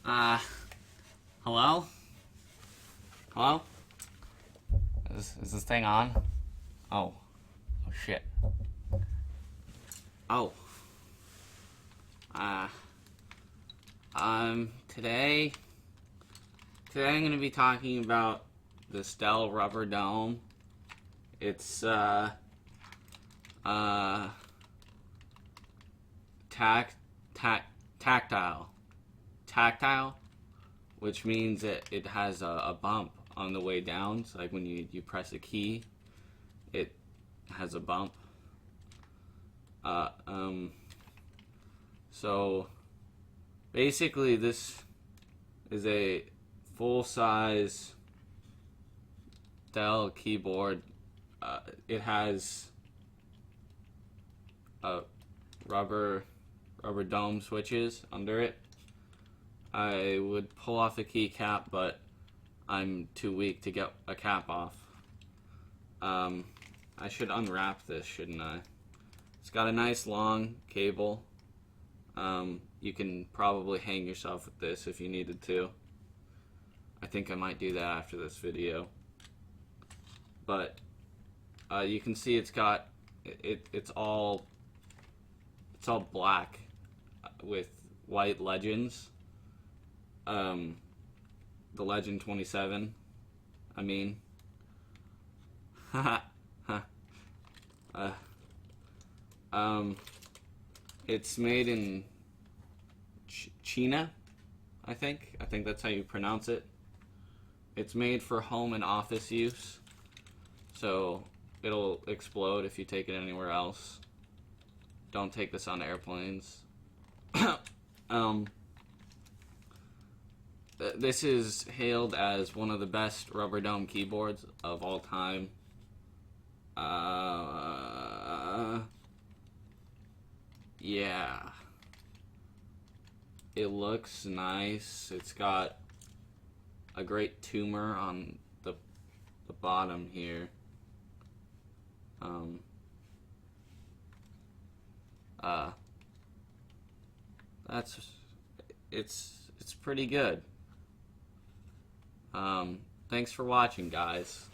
Uh, hello? Hello? Is this thing on? Oh. Oh, shit. Oh. Uh, today I'm gonna be talking about this Dell Rubberdome. It's, tactile, which means that it has a bump on the way down. So like when you press a key, it has a bump. So basically this is a full-size Dell keyboard. It has rubber dome switches under it. I would pull off the keycap, but I'm too weak to get a cap off. I should unwrap this, shouldn't I? It's got a nice long cable. You can probably hang yourself with this if you needed to. I think I might do that after this video. But you can see it's got it's all black with white legends. The Legend 27. I mean, it's made in China, I think. I think that's how you pronounce it. It's made for home and office use, so it'll explode if you take it anywhere else. Don't take this on airplanes. This is hailed as one of the best Rubberdome keyboards of all time. Yeah. It looks nice. It's got a great tumor on the bottom here. It's pretty good. Thanks for watching, guys.